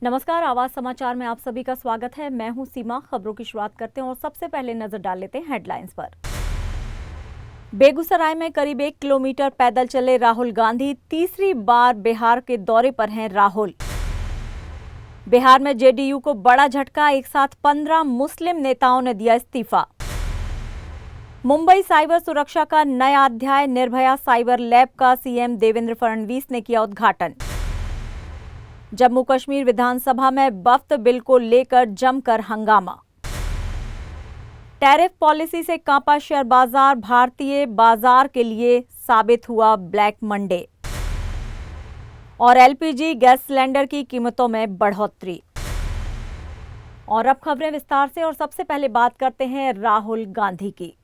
नमस्कार, आवाज समाचार में आप सभी का स्वागत है। मैं हूं सीमा। खबरों की शुरुआत करते हैं और सबसे पहले नजर डाल लेते हैं हेडलाइंस पर। बेगूसराय में करीब 1 किलोमीटर पैदल चले राहुल गांधी। तीसरी बार बिहार के दौरे पर हैं राहुल। बिहार में जेडीयू को बड़ा झटका, एक साथ 15 मुस्लिम नेताओं ने दिया इस्तीफा। मुंबई साइबर सुरक्षा का नया अध्याय, निर्भया साइबर लैब का सीएम देवेंद्र फडणवीस ने किया उद्घाटन। जम्मू कश्मीर विधानसभा में वक्फ बिल को लेकर जमकर हंगामा। टैरिफ पॉलिसी से कांपा शेयर बाजार, भारतीय बाजार के लिए साबित हुआ ब्लैक मंडे। और एलपीजी गैस सिलेंडर की कीमतों में बढ़ोतरी। और अब खबरें विस्तार से, और सबसे पहले बात करते हैं राहुल गांधी की।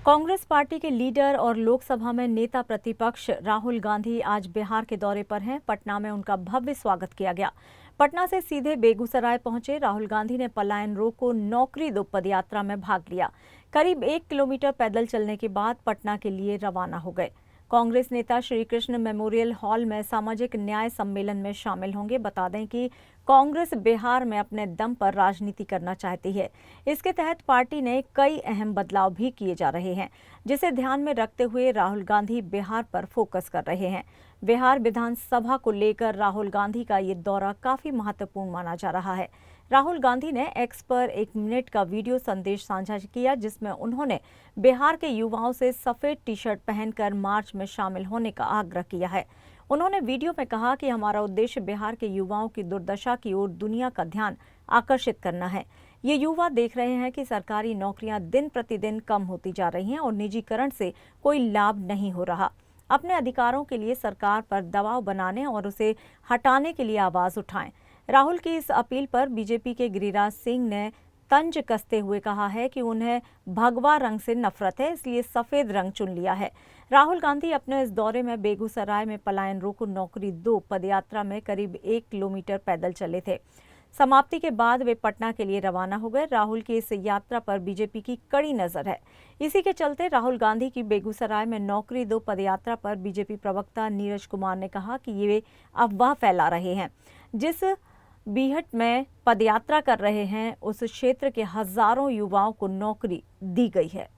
कांग्रेस पार्टी के लीडर और लोकसभा में नेता प्रतिपक्ष राहुल गांधी आज बिहार के दौरे पर हैं। पटना में उनका भव्य स्वागत किया गया। पटना से सीधे बेगूसराय पहुंचे राहुल गांधी ने पलायन रोको नौकरी दो पदयात्रा में भाग लिया। करीब 1 किलोमीटर पैदल चलने के बाद पटना के लिए रवाना हो गए। कांग्रेस नेता श्री कृष्ण मेमोरियल हॉल में सामाजिक न्याय सम्मेलन में शामिल होंगे। बता दें कि कांग्रेस बिहार में अपने दम पर राजनीति करना चाहती है। इसके तहत पार्टी ने कई अहम बदलाव भी किए जा रहे हैं, जिसे ध्यान में रखते हुए राहुल गांधी बिहार पर फोकस कर रहे हैं। बिहार विधानसभा को लेकर राहुल गांधी का ये दौरा काफी महत्वपूर्ण माना जा रहा है। राहुल गांधी ने एक्स पर 1 मिनट का वीडियो संदेश साझा किया, जिसमें उन्होंने बिहार के युवाओं से सफेद टी शर्ट पहनकर मार्च में शामिल होने का आग्रह किया है। उन्होंने वीडियो में कहा कि हमारा उद्देश्य बिहार के युवाओं की दुर्दशा की ओर दुनिया का ध्यान आकर्षित करना है। ये युवा देख रहे हैं कि सरकारी नौकरियां दिन प्रतिदिन कम होती जा रही हैं और निजीकरण से कोई लाभ नहीं हो रहा। अपने अधिकारों के लिए सरकार पर दबाव बनाने और उसे हटाने के लिए आवाज उठाएं। राहुल की इस अपील पर बीजेपी के गिरिराज सिंह ने तंज कसते हुए कहा है कि उन्हें भगवा रंग से नफरत है, इसलिए सफेद रंग चुन लिया है। राहुल गांधी अपने इस दौरे में बेगूसराय में पलायन रोको नौकरी दो पदयात्रा में करीब 1 किलोमीटर पैदल चले थे। समाप्ति के बाद वे पटना के लिए रवाना हो गए। राहुल की इस यात्रा पर बीजेपी की कड़ी नजर है। इसी के चलते राहुल गांधी की बेगूसराय में नौकरी दो पदयात्रा पर बीजेपी प्रवक्ता नीरज कुमार ने कहा कि ये अफवाह फैला रहे हैं। जिस बीहट में पदयात्रा कर रहे हैं उस क्षेत्र के हजारों युवाओं को नौकरी दी गई है।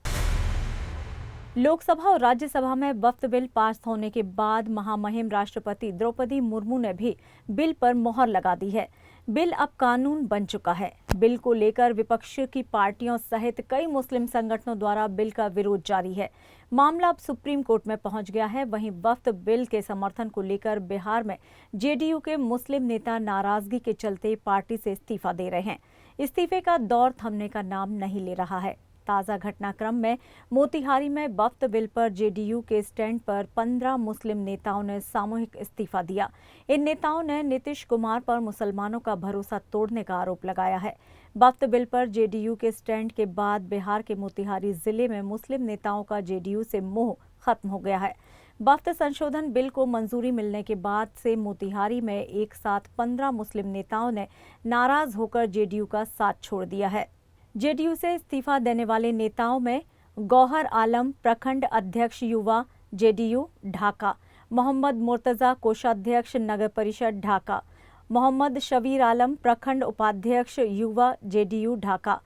लोकसभा और राज्यसभा में वक्फ बिल पास होने के बाद महामहिम राष्ट्रपति द्रौपदी मुर्मू ने भी बिल पर मोहर लगा दी है। बिल अब कानून बन चुका है। बिल को लेकर विपक्ष की पार्टियों सहित कई मुस्लिम संगठनों द्वारा बिल का विरोध जारी है। मामला अब सुप्रीम कोर्ट में पहुंच गया है। वहीं वक्फ बिल के समर्थन को लेकर बिहार में जेडीयू के मुस्लिम नेता नाराजगी के चलते पार्टी से इस्तीफा दे रहे हैं। इस्तीफे का दौर थमने का नाम नहीं ले रहा है। ताज़ा घटनाक्रम में मोतिहारी में वक्फ बिल पर जेडीयू के स्टैंड पर 15 मुस्लिम नेताओं ने सामूहिक इस्तीफा दिया। इन नेताओं ने नीतीश कुमार पर मुसलमानों का भरोसा तोड़ने का आरोप लगाया है। वक्फ बिल पर जेडीयू के स्टैंड के बाद बिहार के मोतिहारी जिले में मुस्लिम नेताओं का जेडीयू से मोह खत्म हो गया है। वक्फ संशोधन बिल को मंजूरी मिलने के बाद से मोतिहारी में एक साथ 15 मुस्लिम नेताओं ने नाराज होकर जेडीयू का साथ छोड़ दिया है। जेडीयू से इस्तीफा देने वाले नेताओं में गौहर आलम, प्रखंड अध्यक्ष युवा जेडीयू ढाका, मोहम्मद मुर्तजा, कोषाध्यक्ष नगर परिषद ढाका, मोहम्मद शबीर आलम, प्रखंड उपाध्यक्ष युवा जेडीयू ढाका,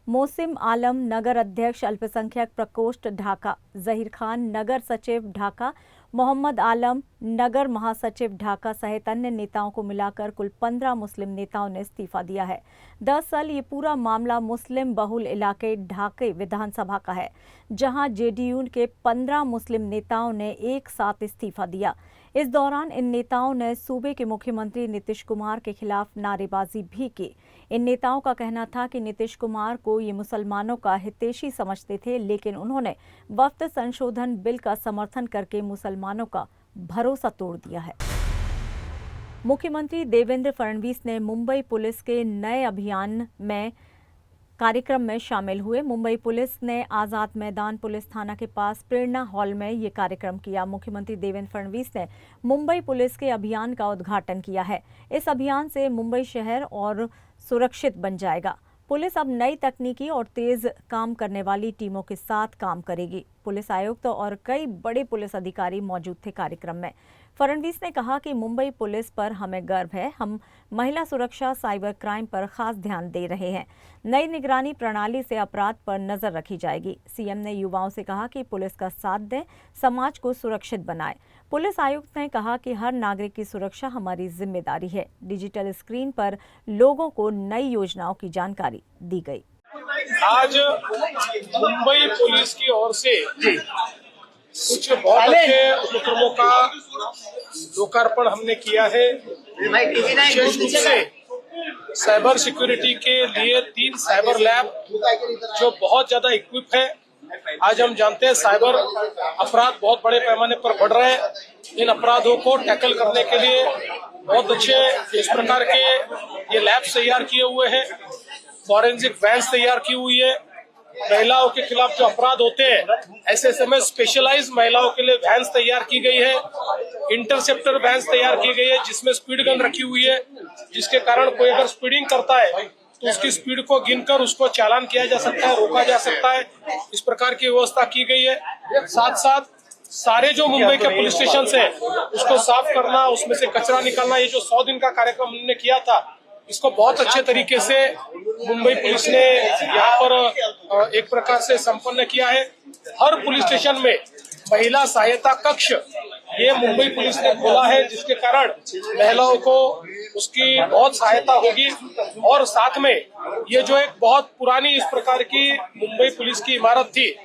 मोसिम आलम, नगर अध्यक्ष अल्पसंख्यक प्रकोष्ठ ढाका, जहीर खान, नगर सचिव ढाका, मोहम्मद आलम, नगर महासचिव ढाका सहित अन्य नेताओं को मिलाकर कुल 15 मुस्लिम नेताओं ने इस्तीफा दिया है। दरअसल ये पूरा मामला मुस्लिम बहुल इलाके ढाके विधानसभा का है, जहां जेडीयू के 15 मुस्लिम नेताओं ने एक साथ इस्तीफा दिया। इस दौरान इन नेताओं ने सूबे के मुख्यमंत्री नीतीश कुमार के खिलाफ नारेबाजी भी की। इन नेताओं का कहना था कि नीतीश कुमार को ये मुसलमानों का हितैषी समझते थे, लेकिन उन्होंने वक्फ संशोधन बिल का समर्थन करके मुसलमानों का भरोसा तोड़ दिया है। मुख्यमंत्री देवेंद्र फडणवीस ने मुंबई पुलिस के नए अभियान में कार्यक्रम में शामिल हुए। मुंबई पुलिस ने आजाद मैदान पुलिस थाना के पास प्रेरणा हॉल में ये कार्यक्रम किया। मुख्यमंत्री देवेंद्र फडणवीस ने मुंबई पुलिस के अभियान का उद्घाटन किया है। इस अभियान से मुंबई शहर और सुरक्षित बन जाएगा। पुलिस अब नई तकनीकी और तेज काम करने वाली टीमों के साथ काम करेगी। पुलिस आयुक्त और कई बड़े पुलिस अधिकारी मौजूद थे कार्यक्रम में। फडणवीस ने कहा कि मुंबई पुलिस पर हमें गर्व है। हम महिला सुरक्षा, साइबर क्राइम पर खास ध्यान दे रहे हैं। नई निगरानी प्रणाली से अपराध पर नजर रखी जाएगी। सीएम ने युवाओं से कहा कि पुलिस का साथ दें, समाज को सुरक्षित बनाएं। पुलिस आयुक्त ने कहा कि हर नागरिक की सुरक्षा हमारी जिम्मेदारी है। डिजिटल स्क्रीन पर लोगों को नई योजनाओं की जानकारी दी गई। आज मुंबई पुलिस की ओर से कुछ बहुत अच्छे उपक्रमों का लोकार्पण हमने किया है। विशेष रूप से साइबर सिक्योरिटी के लिए 3 साइबर लैब जो बहुत ज्यादा इक्विप है। आज हम जानते हैं साइबर अपराध बहुत बड़े पैमाने पर बढ़ रहे हैं। इन अपराधों को टैकल करने के लिए बहुत अच्छे इस प्रकार के ये लैब्स तैयार किए हुए हैं। फॉरेंसिक वैन्स तैयार की हुई है। महिलाओं के खिलाफ जो अपराध होते हैं ऐसे समय स्पेशलाइज महिलाओं के लिए वैन्स तैयार की गई है। इंटरसेप्टर वैन्स तैयार की गई है जिसमें स्पीड गन रखी हुई है, जिसके कारण कोई अगर स्पीडिंग करता है तो उसकी स्पीड को गिनकर उसको चालान किया जा सकता है, रोका जा सकता है। इस प्रकार की व्यवस्था की गई है। साथ साथ सारे जो मुंबई के पुलिस स्टेशन है उसको साफ करना, उसमें से कचरा निकालना, ये जो 100 दिन का कार्यक्रम हमने किया था इसको बहुत अच्छे तरीके से मुंबई पुलिस ने यहाँ पर एक प्रकार से संपन्न किया है। हर पुलिस स्टेशन में महिला सहायता कक्ष ये मुंबई पुलिस ने खोला है, जिसके कारण महिलाओं को उसकी बहुत सहायता होगी। और साथ में ये जो एक बहुत पुरानी इस प्रकार की मुंबई पुलिस की इमारत थी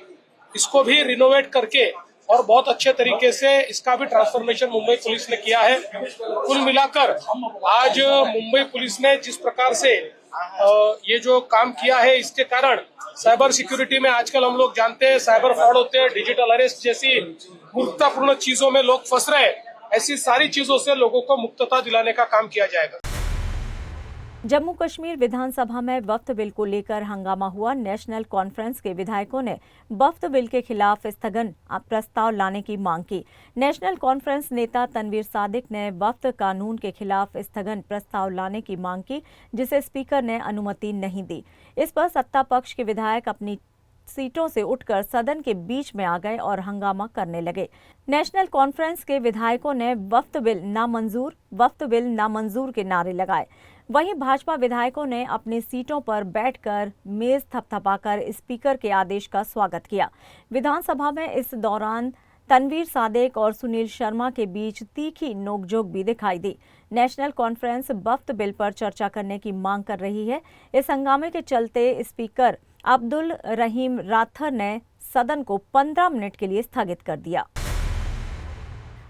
इसको भी रिनोवेट करके और बहुत अच्छे तरीके से इसका भी ट्रांसफॉर्मेशन मुंबई पुलिस ने किया है। कुल मिलाकर आज मुंबई पुलिस ने जिस प्रकार से ये जो काम किया है इसके कारण साइबर सिक्योरिटी में आजकल हम लोग जानते हैं साइबर फ्रॉड होते हैं, डिजिटल अरेस्ट जैसी गुरुत्वपूर्ण चीजों में लोग फंस रहे हैं। ऐसी सारी चीजों से लोगों को मुक्तता दिलाने का काम किया जाएगा। जम्मू कश्मीर विधानसभा में वक्फ बिल को लेकर हंगामा हुआ। नेशनल कॉन्फ्रेंस के विधायकों ने वक्फ बिल के खिलाफ स्थगन प्रस्ताव लाने की मांग की। नेशनल कॉन्फ्रेंस नेता तनवीर सादिक ने वक्फ कानून के खिलाफ स्थगन प्रस्ताव लाने की मांग की, जिसे स्पीकर ने अनुमति नहीं दी। इस पर सत्ता पक्ष के विधायक अपनी सीटों से उठकर सदन के बीच में आ गए और हंगामा करने लगे। नेशनल कॉन्फ्रेंस के विधायकों ने वक्फ बिल नामंजूर के नारे लगाए। वहीं भाजपा विधायकों ने अपनी सीटों पर बैठकर मेज थपथपाकर स्पीकर के आदेश का स्वागत किया। विधानसभा में इस दौरान तनवीर सादिक और सुनील शर्मा के बीच तीखी नोकझोंक भी दिखाई दी। नेशनल कॉन्फ्रेंस वक्फ बिल पर चर्चा करने की मांग कर रही है। इस हंगामे के चलते स्पीकर अब्दुल रहीम राथर ने सदन को 15 मिनट के लिए स्थगित कर दिया।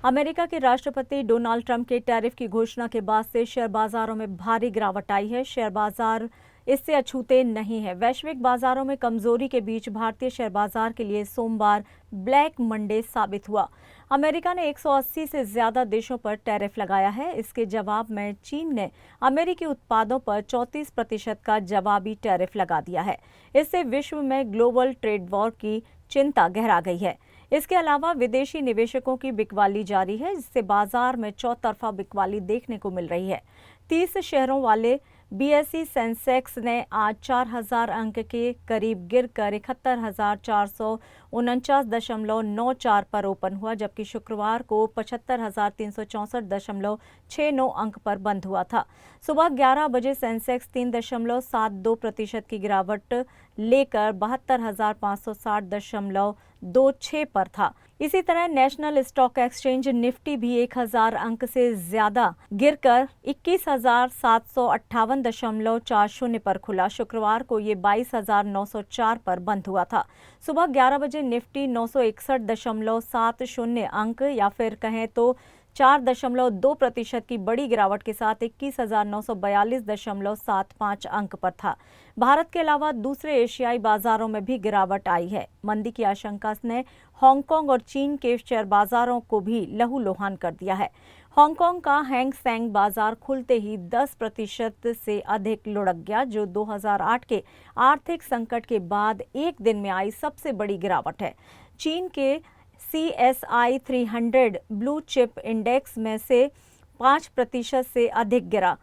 अमेरिका के राष्ट्रपति डोनाल्ड ट्रंप के टैरिफ की घोषणा के बाद से शेयर बाजारों में भारी गिरावट आई है। शेयर बाजार इससे अछूते नहीं है। वैश्विक बाजारों में कमजोरी के बीच भारतीय शेयर बाजार के लिए सोमवार ब्लैक मंडे साबित हुआ। अमेरिका ने 180 से ज्यादा देशों पर टैरिफ लगाया है। इसके जवाब में चीन ने अमेरिकी उत्पादों पर 34% का जवाबी टैरिफ लगा दिया है। इससे विश्व में ग्लोबल ट्रेड वॉर की चिंता गहरा गई है। इसके अलावा विदेशी निवेशकों की बिकवाली जारी है, जिससे बाजार में चौतरफा बिकवाली देखने को मिल रही है। 30 शहरों वाले बीएसई सेंसेक्स ने आज 4000 अंक के करीब गिरकर 71,449.94 पर ओपन हुआ, जबकि शुक्रवार को 75,364.69 अंक पर बंद हुआ था। सुबह 11 बजे सेंसेक्स 3.72% की गिरावट लेकर 72,560.26 पर था। इसी तरह नेशनल स्टॉक एक्सचेंज निफ्टी भी 1000 अंक से ज्यादा गिरकर 21,758.40 पर खुला। शुक्रवार को ये 22,904 पर बंद हुआ था। सुबह 11 बजे निफ्टी 961.70 अंक या फिर कहें तो 4.2% की बड़ी गिरावट के साथ 21,942.75 अंक पर था। भारत के अलावा दूसरे एशियाई बाजारों में भी गिरावट आई है। मंदी की आशंका ने हांगकांग और चीन के शेयर बाजारों को भी लहूलुहान कर दिया है। हांगकांग का हैंग सेंग बाजार खुलते ही 10% से अधिक लुढ़क गया, जो 2008 के आर्थिक संकट के बाद एक दिन में आई सबसे बड़ी गिरावट है। चीन के CSI 300 ब्लू चिप इंडेक्स में से 5% से अधिक गिरा।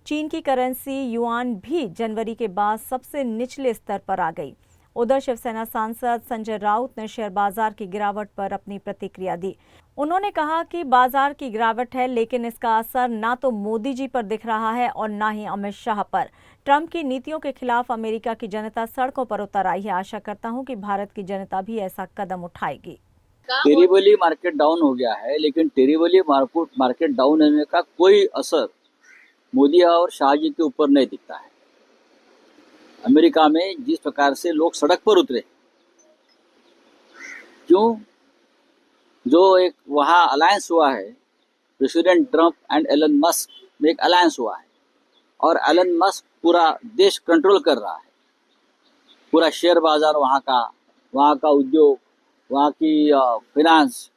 चीन की करेंसी युआन भी जनवरी के बाद सबसे निचले स्तर पर आ गई। उधर शिवसेना सांसद संजय राउत ने शेयर बाजार की गिरावट पर अपनी प्रतिक्रिया दी। उन्होंने कहा कि बाजार की गिरावट है, लेकिन इसका असर ना तो मोदी जी पर दिख रहा है और ना ही अमित शाह पर। ट्रंप की नीतियों के खिलाफ अमेरिका की जनता सड़कों पर उतर आई है। आशा करता हूं कि भारत की जनता भी ऐसा कदम उठाएगी। टेरिबली मार्केट डाउन हो गया है, लेकिन टेरिबली मार्केट डाउन होने का कोई असर मोदी और शाह जी के ऊपर नहीं दिखता है। अमेरिका में जिस प्रकार से लोग सड़क पर उतरे, क्यों? जो एक वहाँ अलायंस हुआ है, president Trump and Elon Musk में एक अलायंस हुआ है और एलन मस्क पूरा देश कंट्रोल कर रहा है। पूरा शेयर बाजार वहाँ का उद्योग, वहाँ की फिनांस,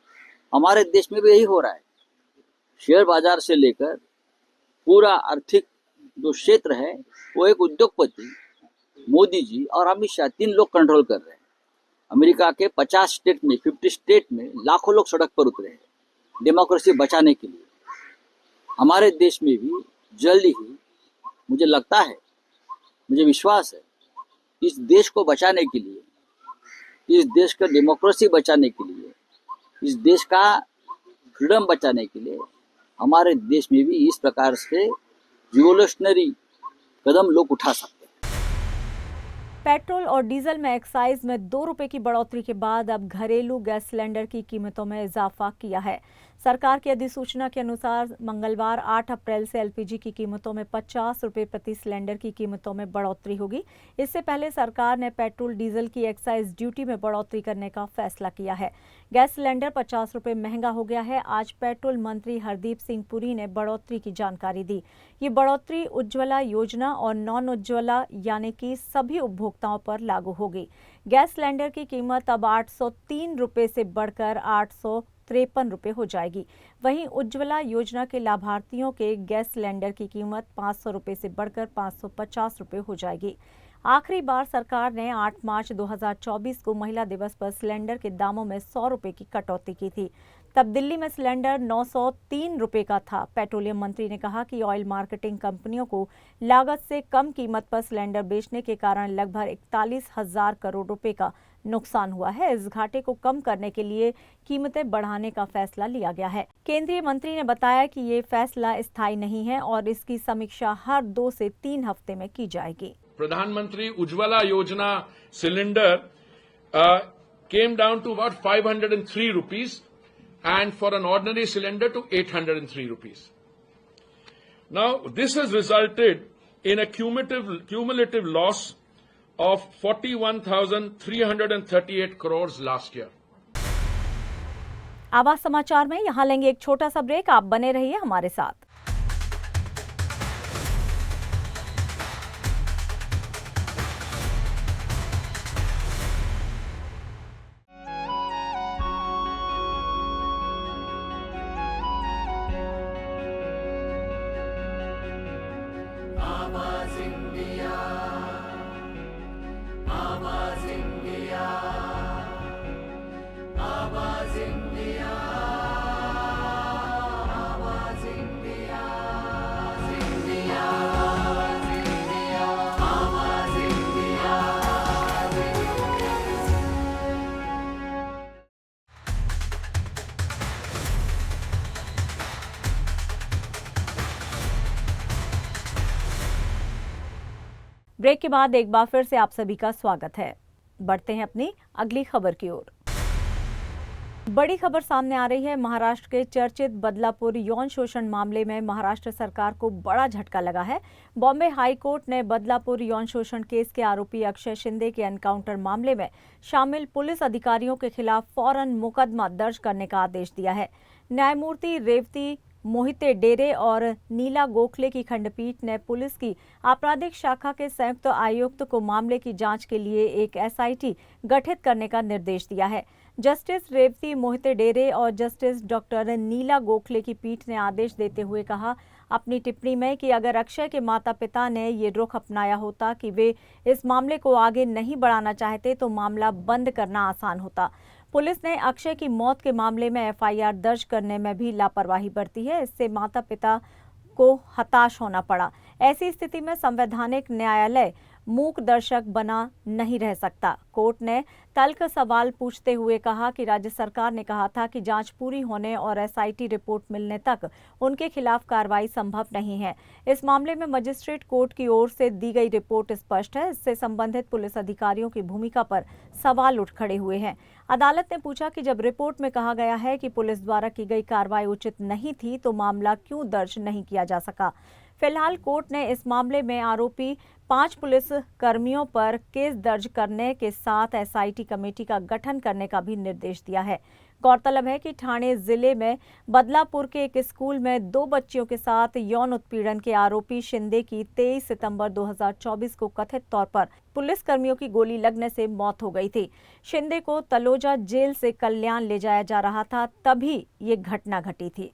हमारे देश में भी यही हो रहा है। शेयर बाजार से लेकर पूरा आर्थिक जो क्षेत्र है वो एक उद्योगपति मोदी जी और अमित शाह 3 लोग कंट्रोल कर रहे हैं। अमेरिका के 50 स्टेट में लाखों लोग सड़क पर उतरे हैं डेमोक्रेसी बचाने के लिए। हमारे देश में भी जल्द ही, मुझे लगता है, मुझे विश्वास है, इस देश को बचाने के लिए, इस देश का डेमोक्रेसी बचाने के लिए, इस देश का फ्रीडम बचाने के लिए हमारे देश में भी इस प्रकार से रिवोल्यूशनरी कदम लोग उठा सकते हैं। पेट्रोल और डीजल में एक्साइज में 2 रुपए की बढ़ोतरी के बाद अब घरेलू गैस सिलेंडर की कीमतों में इजाफा किया है। सरकार की अधिसूचना के अनुसार मंगलवार 8 अप्रैल से एलपीजी की कीमतों में 50 रुपए प्रति सिलेंडर की कीमतों में बढ़ोतरी होगी। इससे पहले सरकार ने पेट्रोल डीजल की एक्साइज ड्यूटी में बढ़ोतरी करने का फैसला किया है। गैस सिलेंडर 50 रुपए महंगा हो गया है। आज पेट्रोल मंत्री हरदीप सिंह पुरी ने बढ़ोतरी की जानकारी दी। ये बढ़ोतरी उज्ज्वला योजना और नॉन उज्ज्वला यानी कि सभी उपभोक्ताओं पर लागू होगी। गैस सिलेंडर की कीमत अब 803 रुपए से बढ़कर 853 रुपए हो जाएगी। वहीं उज्ज्वला योजना के लाभार्थियों के गैस सिलेंडर की कीमत 500 रुपए से बढ़कर 550 रुपए हो जाएगी। आखिरी बार सरकार ने 8 मार्च 2024 को महिला दिवस पर सिलेंडर के दामों में 100 रुपए की कटौती की थी। तब दिल्ली में सिलेंडर 903 रुपए का था। पेट्रोलियम मंत्री ने कहा कि ऑयल मार्केटिंग कंपनियों को लागत से कम कीमत पर सिलेंडर बेचने के कारण लगभग 41,000 करोड़ रुपए का नुकसान हुआ है। इस घाटे को कम करने के लिए कीमतें बढ़ाने का फैसला लिया गया है। केंद्रीय मंत्री ने बताया कि ये फैसला स्थायी नहीं है और इसकी समीक्षा हर 2 से 3 हफ्ते में की जाएगी। प्रधानमंत्री उज्ज्वला योजना cylinder came down to about 503 rupees and for an ordinary cylinder to 803 rupees. Now, this has resulted in a cumulative loss of 41,338 crores last year. आवाज समाचार में यहाँ लेंगे एक छोटा सा ब्रेक। आप बने रहिए हमारे साथ। ब्रेक के बाद एक बार फिर से आप सभी का स्वागत है। बढ़ते हैं अपनी अगली खबर की ओर। बड़ी खबर सामने आ रही है। महाराष्ट्र के चर्चित बदलापुर यौन शोषण मामले में महाराष्ट्र सरकार को बड़ा झटका लगा है। बॉम्बे हाई कोर्ट ने बदलापुर यौन शोषण केस के आरोपी अक्षय शिंदे के एनकाउंटर मामले में शामिल पुलिस अधिकारियों के खिलाफ फौरन मुकदमा दर्ज करने का आदेश दिया है। न्यायमूर्ति रेवती मोहिते डेरे और नीला गोखले की खंडपीठ ने पुलिस की आपराधिक शाखा के संयुक्त आयुक्त को मामले की जांच के लिए एक एसआईटी गठित करने का निर्देश दिया है। जस्टिस रेवती मोहिते डेरे और जस्टिस डॉक्टर नीला गोखले की पीठ ने आदेश देते हुए कहा अपनी टिप्पणी में कि अगर अक्षय के माता पिता ने ये रुख अपनाया होता कि वे इस मामले को आगे नहीं बढ़ाना चाहते तो मामला बंद करना आसान होता। पुलिस ने अक्षय की मौत के मामले में एफआईआर दर्ज करने में भी लापरवाही बरती है। इससे माता पिता को हताश होना पड़ा। ऐसी स्थिति में संवैधानिक न्यायालय मूक दर्शक बना नहीं रह सकता। कोर्ट ने तल्ख सवाल पूछते हुए कहा कि राज्य सरकार ने कहा था कि जांच पूरी होने और एसआईटी रिपोर्ट मिलने तक उनके खिलाफ कार्रवाई संभव नहीं है। इस मामले में मजिस्ट्रेट कोर्ट की ओर से दी गई रिपोर्ट स्पष्ट है। इससे संबंधित पुलिस अधिकारियों की भूमिका पर सवाल उठ खड़े हुए हैं। अदालत ने पूछा कि जब रिपोर्ट में कहा गया है कि पुलिस द्वारा की गई कार्रवाई उचित नहीं थी तो मामला क्यों दर्ज नहीं किया जा सका। फिलहाल कोर्ट ने इस मामले में आरोपी 5 पुलिस कर्मियों पर केस दर्ज करने के साथ एसआईटी कमेटी का गठन करने का भी निर्देश दिया है। गौरतलब है कि ठाणे जिले में बदलापुर के एक स्कूल में 2 बच्चियों के साथ यौन उत्पीड़न के आरोपी शिंदे की 23 सितंबर 2024 को कथित तौर पर पुलिस कर्मियों की गोली लगने से मौत हो गई थी। शिंदे को तलोजा जेल से कल्याण ले जाया जा रहा था, तभी ये घटना घटी थी।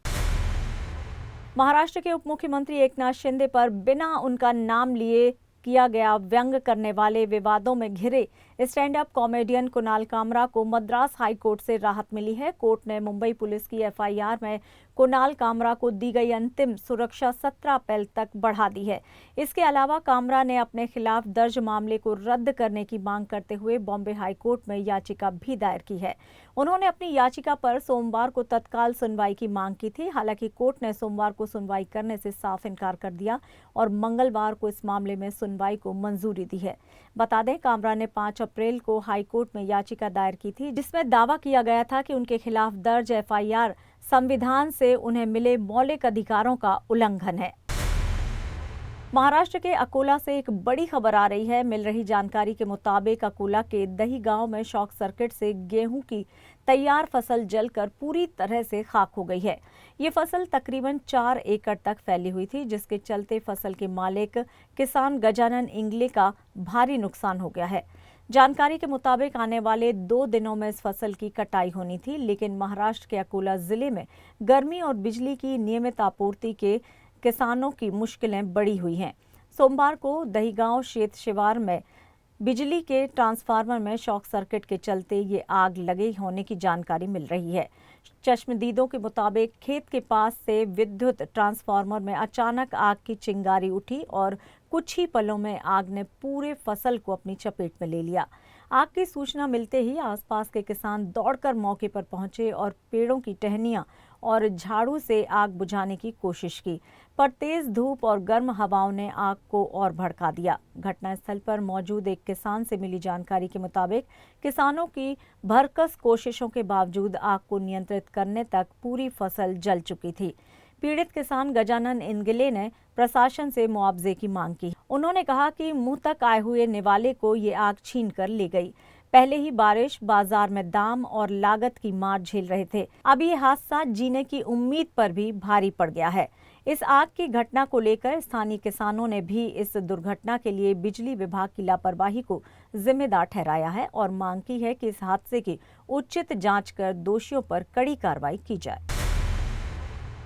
महाराष्ट्र के उप मुख्यमंत्री एकनाथ शिंदे पर बिना उनका नाम लिए किया गया व्यंग करने वाले विवादों में घिरे stand up comedian Kunal Kamra को मद्रास हाई कोर्ट से राहत मिली है। कोर्ट ने मुंबई पुलिस की एफआईआर में कुणाल कामरा को दी गई अंतिम सुरक्षा 17 अप्रैल तक बढ़ा दी है। इसके अलावा कामरा ने अपने खिलाफ दर्ज मामले को रद्द करने की मांग करते हुए बॉम्बे हाई कोर्ट में याचिका भी दायर की है। उन्होंने अपनी याचिका पर सोमवार को तत्काल सुनवाई की मांग की थी। हालांकि कोर्ट ने सोमवार को सुनवाई करने से साफ इनकार कर दिया और मंगलवार को इस मामले में सुनवाई को मंजूरी दी है। बता दें, कामरा ने 5 अप्रैल को हाई कोर्ट में याचिका दायर की थी, जिसमें दावा किया गया था कि उनके खिलाफ दर्ज एफआईआर संविधान से उन्हें मिले मौलिक अधिकारों का उल्लंघन है। महाराष्ट्र के अकोला से एक बड़ी खबर आ रही है। मिल रही जानकारी के मुताबिक अकोला के दही गांव में शॉर्ट सर्किट से गेहूं की तैयार फसल जलकर पूरी तरह से खाक हो गई है। ये फसल तकरीबन 4 एकड़ तक फैली हुई थी, जिसके चलते फसल के मालिक किसान गजानन इंगले का भारी नुकसान हो गया है। जानकारी के मुताबिक आने वाले 2 दिनों में इस फसल की कटाई होनी थी, लेकिन महाराष्ट्र के अकोला जिले में गर्मी और बिजली की नियमित आपूर्ति के किसानों की मुश्किलें बढ़ी हुई हैं। सोमवार को दहीगांव क्षेत्र शिवार में बिजली के ट्रांसफार्मर में शॉर्ट सर्किट के चलते ये आग लगे होने की जानकारी मिल रही है। चश्मदीदों के मुताबिक खेत के पास से विद्युत ट्रांसफार्मर में अचानक आग की चिंगारी उठी और कुछ ही पलों में आग ने पूरे फसल को अपनी चपेट में ले लिया। आग की सूचना मिलते ही आसपास के किसान दौड़कर मौके पर पहुंचे और पेड़ों की टहनियां और झाड़ू से आग बुझाने की कोशिश की, पर तेज धूप और गर्म हवाओं ने आग को और भड़का दिया। घटनास्थल पर मौजूद एक किसान से मिली जानकारी के मुताबिक किसानों की भरकस कोशिशों के बावजूद आग को नियंत्रित करने तक पूरी फसल जल चुकी थी। पीड़ित किसान गजानन इंगले ने प्रशासन से मुआवजे की मांग की। उन्होंने कहा कि मुंह तक आए हुए निवाले को ये आग छीन कर ले गई। पहले ही बारिश, बाजार में दाम और लागत की मार झेल रहे थे। अब ये हादसा जीने की उम्मीद पर भी भारी पड़ गया है। इस आग की घटना को लेकर स्थानीय किसानों ने भी इस दुर्घटना के लिए बिजली विभाग की लापरवाही को जिम्मेदार ठहराया है और मांग की है कि इस हादसे की उचित जांच कर दोषियों पर कड़ी कार्रवाई की जाए।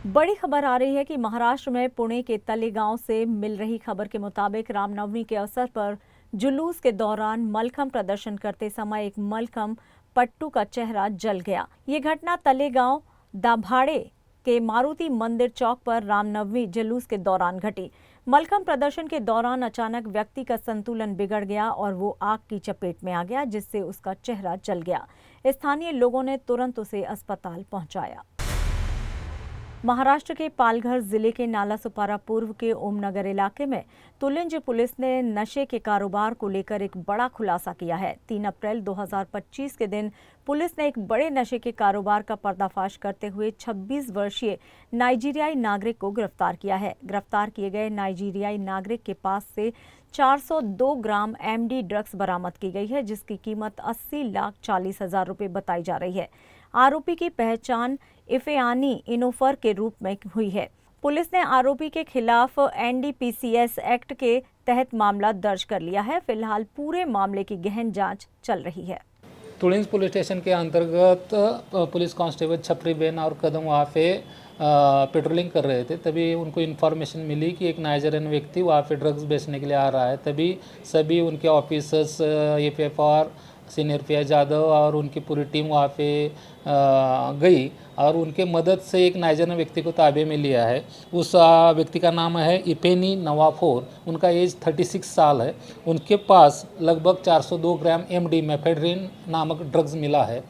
बड़ी खबर आ रही है कि महाराष्ट्र में पुणे के तलेगांव से मिल रही खबर के मुताबिक रामनवमी के अवसर पर जुलूस के दौरान मलखम प्रदर्शन करते समय एक मलखम पट्टू का चेहरा जल गया। ये घटना तलेगांव दाभाड़े के मारुति मंदिर चौक पर रामनवमी जुलूस के दौरान घटी। मलखम प्रदर्शन के दौरान अचानक व्यक्ति का संतुलन बिगड़ गया और वो आग की चपेट में आ गया, जिससे उसका चेहरा जल गया। स्थानीय लोगों ने तुरंत उसे अस्पताल पहुंचाया। महाराष्ट्र के पालघर जिले के नालासोपारा पूर्व के ओमनगर इलाके में तुलिंज पुलिस ने नशे के कारोबार को लेकर एक बड़ा खुलासा किया है। 3 अप्रैल 2025 के दिन पुलिस ने एक बड़े नशे के कारोबार का पर्दाफाश करते हुए 26 वर्षीय नाइजीरियाई नागरिक को गिरफ्तार किया है। गिरफ्तार किए गए नाइजीरियाई नागरिक के पास से 402 ग्राम एमडी ड्रग्स बरामद की गई है, जिसकी कीमत 80,40,000 रुपये बताई जा रही है। आरोपी की पहचान इफेआनी इनोफर के रूप में हुई है। पुलिस ने आरोपी के खिलाफ एनडीपीसी एक्ट के तहत मामला दर्ज कर लिया है। फिलहाल पूरे मामले की गहन जांच चल रही है। तुलिंज पुलिस स्टेशन के अंतर्गत पुलिस कांस्टेबल छपरीबेन और कदम वहाँ पे पेट्रोलिंग कर रहे थे। तभी उनको इन्फॉर्मेशन मिली कि एक नाइजीरियन व्यक्ति वहाँ पे ड्रग्स बेचने के लिए आ रहा है। तभी सभी उनके ऑफिसर्स एफएफआर सीनियर फैज यादव और उनकी पूरी टीम वहाँ पे गई और उनके मदद से एक नाइजीरियन व्यक्ति को ताबे में लिया है। उस व्यक्ति का नाम है इपेनी नवाफोर, उनका एज 36 साल है। उनके पास लगभग 402 ग्राम MD मेफेड्रिन नामक ड्रग्स मिला है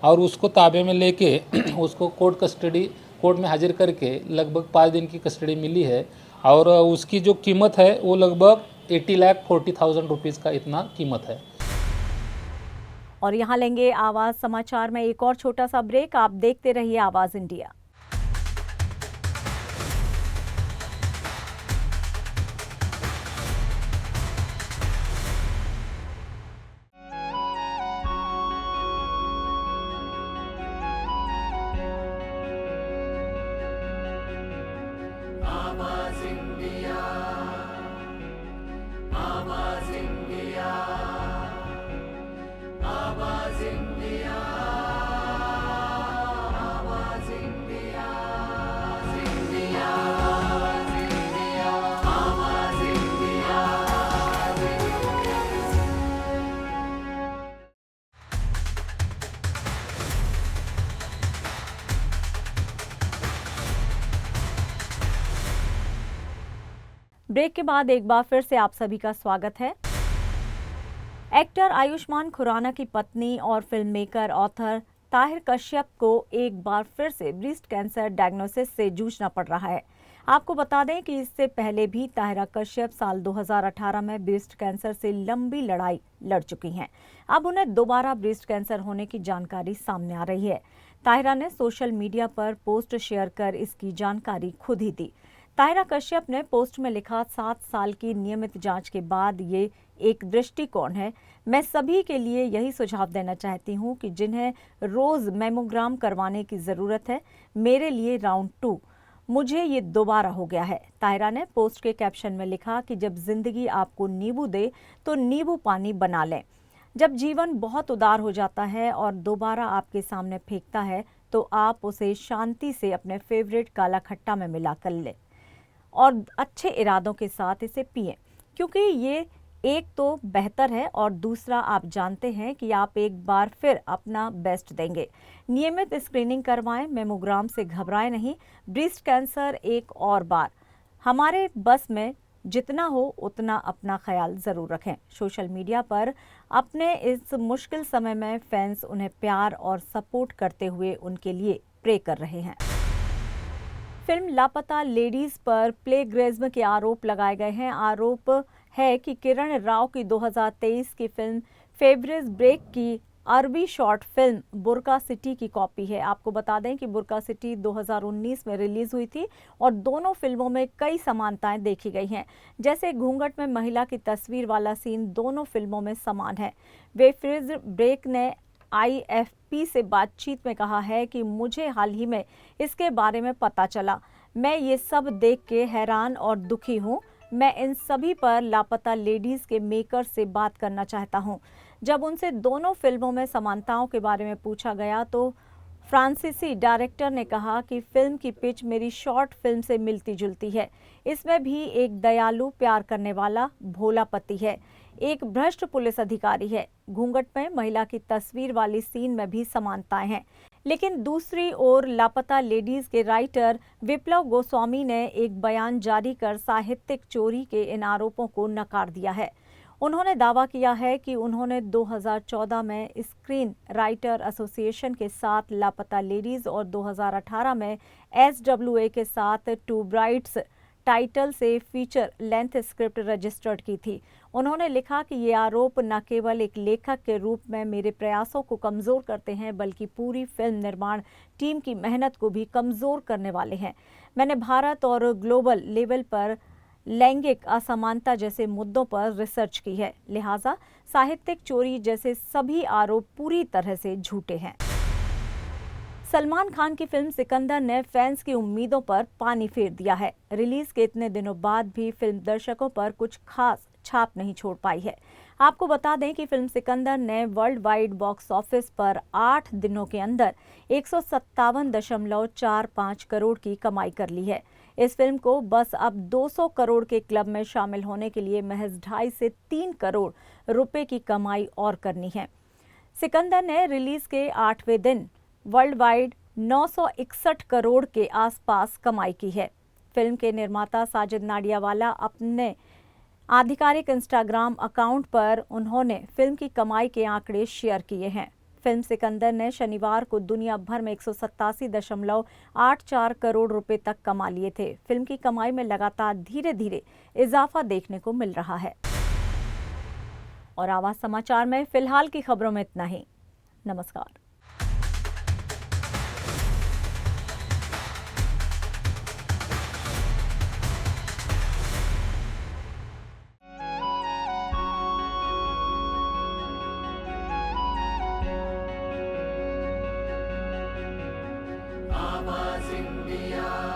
और उसको ताबे में लेके उसको कोर्ट में हाजिर करके लगभग 5 दिन की कस्टडी मिली है और उसकी जो कीमत है वो लगभग 80,40,000 रुपीज़ का इतना कीमत है। और यहाँ लेंगे आवाज समाचार में एक और छोटा सा ब्रेक। आप देखते रहिए आवाज इंडिया। ब्रेक के बाद एक बार फिर से आप सभी का स्वागत है। एक्टर आयुष्मान खुराना की पत्नी और film maker author Tahir Kashyap को एक बार फिर से ब्रेस्ट कैंसर डायग्नोसिस से जूझना पड़ रहा है। आपको बता दें कि इससे पहले भी ताहिरा कश्यप साल 2018 में ब्रेस्ट कैंसर से लंबी लड़ाई लड़ चुकी हैं। अब उन्हें दोबारा ब्रेस्ट कैंसर होने की जानकारी सामने आ रही है। ताहिरा ने सोशल मीडिया पर पोस्ट शेयर कर इसकी जानकारी खुद ही दी। ताहिरा कश्यप ने पोस्ट में लिखा, 7 साल की नियमित जांच के बाद ये एक दृष्टिकोण है। मैं सभी के लिए यही सुझाव देना चाहती हूँ कि जिन्हें रोज मैमोग्राम करवाने की ज़रूरत है, मेरे लिए राउंड 2 मुझे ये दोबारा हो गया है। ताहिरा ने पोस्ट के कैप्शन में लिखा कि जब जिंदगी आपको नींबू दे तो नींबू पानी बना लें। जब जीवन बहुत उदार हो जाता है और दोबारा आपके सामने फेंकता है तो आप उसे शांति से अपने फेवरेट काला खट्टा में मिला कर लें और अच्छे इरादों के साथ इसे पिएं, क्योंकि ये एक तो बेहतर है और दूसरा आप जानते हैं कि आप एक बार फिर अपना बेस्ट देंगे। नियमित स्क्रीनिंग करवाएं, मेमोग्राम से घबराएं नहीं। ब्रेस्ट कैंसर एक और बार, हमारे बस में जितना हो उतना अपना ख्याल ज़रूर रखें। सोशल मीडिया पर अपने इस मुश्किल समय में फैंस उन्हें प्यार और सपोर्ट करते हुए उनके लिए प्रे कर रहे हैं। फिल्म लापता लेडीज पर प्लेगरिज्म के आरोप लगाए गए हैं। आरोप है कि किरण राव की 2023 की फिल्म फेवरेज ब्रेक की अरबी शॉर्ट फिल्म बुरका सिटी की कॉपी है। आपको बता दें कि बुरका सिटी 2019 में रिलीज हुई थी और दोनों फिल्मों में कई समानताएं देखी गई हैं। जैसे घूंघट में महिला की तस्वीर वाला सीन दोनों फिल्मों में समान है। फेवरेज ब्रेक ने IFP से बातचीत में कहा है कि मुझे हाल ही में इसके बारे में पता चला। मैं ये सब देख के हैरान और दुखी हूँ। मैं इन सभी पर लापता लेडीज के मेकर से बात करना चाहता हूँ। जब उनसे दोनों फिल्मों में समानताओं के बारे में पूछा गया तो फ्रांसीसी डायरेक्टर ने कहा कि फिल्म की पिच मेरी शॉर्ट फिल्म से मिलती जुलती है। इसमें भी एक दयालु प्यार करने वाला भोला पति है, एक भ्रष्ट पुलिस अधिकारी है। घूंघट में महिला की तस्वीर वाली सीन में भी समानताएं हैं। लेकिन दूसरी ओर लापता लेडीज के राइटर विप्लव गोस्वामी ने एक बयान जारी कर साहित्यिक चोरी के इन आरोपों को नकार दिया है। उन्होंने दावा किया है कि उन्होंने 2014 में स्क्रीन राइटर एसोसिएशन के साथ लापता लेडीज और 2018 में SWA के साथ टू ब्राइड्स टाइटल से फीचर लेंथ स्क्रिप्ट रजिस्टर्ड की थी। उन्होंने लिखा कि ये आरोप न केवल एक लेखक के रूप में मेरे प्रयासों को कमज़ोर करते हैं, बल्कि पूरी फिल्म निर्माण टीम की मेहनत को भी कमज़ोर करने वाले हैं। मैंने भारत और ग्लोबल लेवल पर लैंगिक असमानता जैसे मुद्दों पर रिसर्च की है, लिहाजा साहित्यिक चोरी जैसे सभी आरोप पूरी तरह से झूठे हैं। सलमान खान की फिल्म सिकंदर ने फैंस की उम्मीदों पर पानी फेर दिया है। रिलीज के इतने दिनों बाद भी फिल्म दर्शकों पर कुछ खास छाप नहीं छोड़ पाई है। आपको बता दें कि फिल्म सिकंदर ने वर्ल्ड वाइड बॉक्स ऑफिस पर 8 दिनों के अंदर 157.45 करोड़ की कमाई कर ली है। इस फिल्म को बस अब 200 करोड़ के क्लब में शामिल होने के लिए महज 2.5 से 3 करोड़ रुपए की कमाई और करनी है। सिकंदर ने रिलीज के 8वें दिन वर्ल्ड वाइड 961 करोड़ के आसपास कमाई की है। फिल्म के निर्माता साजिद नाडियावाला अपने आधिकारिक इंस्टाग्राम अकाउंट पर उन्होंने फिल्म की कमाई के आंकड़े शेयर किए हैं। फिल्म सिकंदर ने शनिवार को दुनिया भर में 187.84 करोड़ रुपए तक कमा लिए थे। फिल्म की कमाई में लगातार धीरे धीरे इजाफा देखने को मिल रहा है। और आवाज समाचार में फिलहाल की खबरों में इतना ही। नमस्कार। आवाज इंडिया।